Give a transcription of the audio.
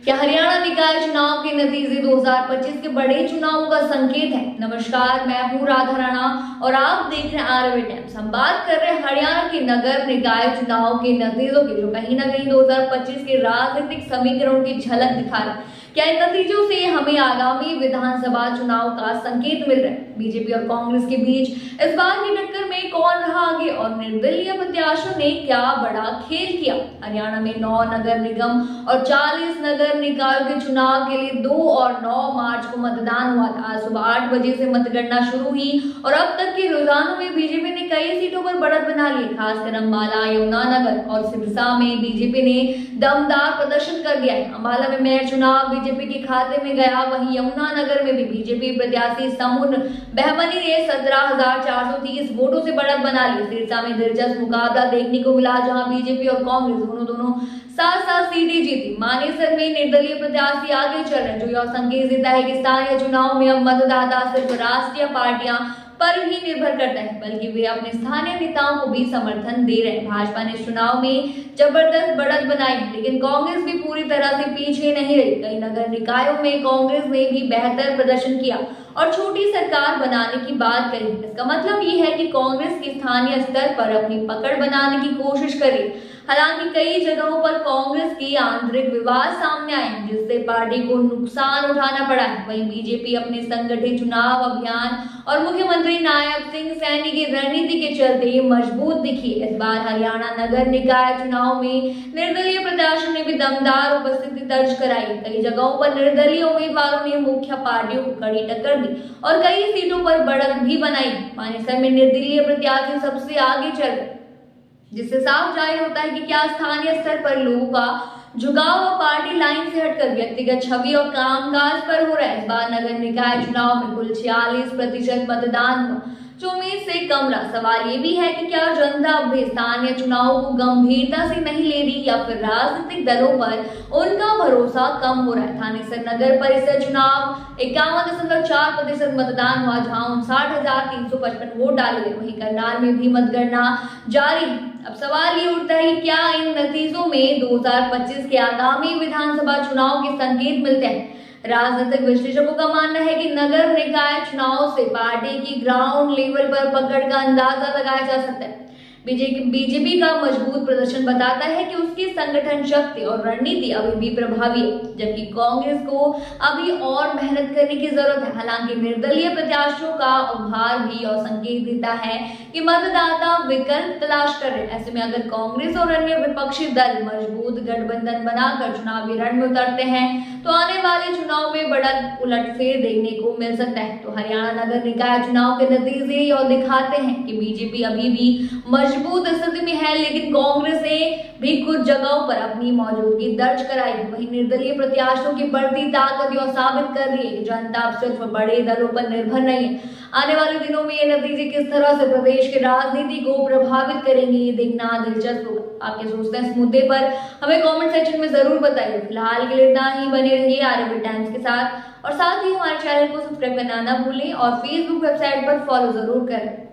क्या हरियाणा निकाय चुनाव के नतीजे 2025 के बड़े चुनावों का संकेत है। नमस्कार, मैं हूं राधा राणा और आप देख रहे हैं आरवी टाइम्स। हम बात कर रहे हैं हरियाणा के नगर निकाय चुनाव के नतीजों की, जो कहीं ना कहीं 2025 के राजनीतिक समीकरणों की झलक दिखा रहे हैं। क्या इन नतीजों से हमें आगामी विधानसभा चुनाव का संकेत मिल रहा है? बीजेपी और कांग्रेस के बीच इस बार की टक्कर में कौन रहा आगे और निर्दलीय प्रत्याशियों ने क्या बड़ा खेल किया? हरियाणा में 9 नगर निगम और 40 नगर निकायों के चुनाव के लिए 2 और 9 मार्च को मतदान हुआ था। आज सुबह 8 बजे से मतगणना शुरू हुई और अब तक के रुझानों में बीजेपी ने कई सीटों पर बढ़त बना ली। खासकर अंबाला, यमुनानगर और सिरसा में बीजेपी ने दमदार प्रदर्शन कर दिया है। अंबाला में मेयर चुनाव बीजेपी के खाते में गया, वहीं यमुनानगर में भी बीजेपी प्रत्याशी समुन बहमनी ने 17,430 वोटों से बढ़त बना ली। सिरसा में दिलचस्प मुकाबला देखने को मिला, जहां बीजेपी और कांग्रेस दोनों 7-7 सीटें जीती। मानेसर में निर्दलीय प्रत्याशी आगे चल रहे हैं, जो यह संकेत देता है कि स्थानीय चुनाव में अब मतदाता सिर्फ राष्ट्रीय पार्टियां पर ही निर्भर करता है, बल्कि वे अपने स्थानीय नेताओं को भी समर्थन दे रहे हैं। भाजपा ने चुनाव में जबरदस्त बढ़त बनाई, लेकिन कांग्रेस भी पूरी तरह से पीछे नहीं रही। कई नगर निकायों में कांग्रेस ने भी बेहतर प्रदर्शन किया और छोटी सरकार बनाने की बात करी। इसका मतलब ये है कि कांग्रेस की स्थानीय स्तर पर अपनी पकड़ बनाने की कोशिश करी। हालांकि कई जगहों पर कांग्रेस के आंतरिक विवाद सामने आए, जिससे पार्टी को नुकसान उठाना पड़ा है। वहीं बीजेपी अपने संगठित चुनाव अभियान और मुख्यमंत्री नायब सिंह सैनी की रणनीति के चलते मजबूत दिखी। इस बार हरियाणा नगर निकाय चुनाव में निर्दलीय प्रत्याशियों ने भी दमदार उपस्थिति दर्ज कराई। कई जगहों पर निर्दलीय उम्मीदवारों ने मुख्य पार्टियों को कड़ी टक्कर दी और कई सीटों पर बढ़त भी बनाई। मानेसर में निर्दलीय प्रत्याशी सबसे आगे चल रहे, जिससे साफ जाहिर होता है कि क्या स्थानीय स्तर पर लोगों का झुकाव और पार्टी लाइन से हटकर व्यक्तिगत छवि और कामकाज पर हो रहा है। इस बार नगर निकाय चुनाव में कुल 46% मतदान हुआ, जो उम्मीद से कम रहा। सवाल ये भी है कि क्या जनता अब भी स्थानीय चुनावों को गंभीरता से नहीं ले रही, या फिर राजनीतिक दलों पर उनका भरोसा कम हो रहा है। थानेसर नगर परिषद चुनाव 51.4% मतदान हुआ, जहां 59,355 वोट डाले गए। वहीं करनाल में भी मतगणना जारी है। अब सवाल ये उठता है कि क्या इन नतीजों में 2025 के आगामी विधानसभा चुनाव के संकेत मिलते हैं? राजनीतिक विश्लेषकों का मानना है कि नगर निकाय चुनाव से पार्टी की ग्राउंड लेवल पर पकड़ का अंदाजा लगाया जा सकता है। बीजेपी का मजबूत प्रदर्शन बताता है कि उसकी संगठन शक्ति और रणनीति अभी भी प्रभावी है, जबकि कांग्रेस को अभी और मेहनत करने की जरूरत है। हालांकि निर्दलीय प्रत्याशियों का उभार भी और संकेत देता है कि मतदाता विकल्प तलाश कर रहे हैं। ऐसे में अगर कांग्रेस और अन्य विपक्षी दल मजबूत गठबंधन बनाकर चुनावी रण में उतरते हैं, तो आने वाले चुनाव में बड़ा उलटफेर देखने को मिल सकता है। तो हरियाणा नगर निकाय चुनाव के नतीजे और दिखाते हैं कि बीजेपी अभी भी मजबूत स्थिति में है, लेकिन कांग्रेस ने भी कुछ जगहों पर अपनी मौजूदगी दर्ज कराई। वहीं निर्दलीय प्रत्याशियों की बढ़ती ताकत यह साबित कर रही है कि जनता अब सिर्फ बड़े दलों पर निर्भर नहीं है। आने वाले दिनों में ये नतीजे किस तरह से प्रदेश की राजनीति को प्रभावित करेंगे, ये देखना दिलचस्प होगा। आप क्या सोचते हैं इस मुद्दे पर? हमें कमेंट सेक्शन में जरूर बताइए। फिलहाल के लिए इतना ही। बने रहिए आरवी टाइम्स के साथ और साथ ही हमारे चैनल को सब्सक्राइब करना ना भूलें और फेसबुक वेबसाइट पर फॉलो जरूर करें।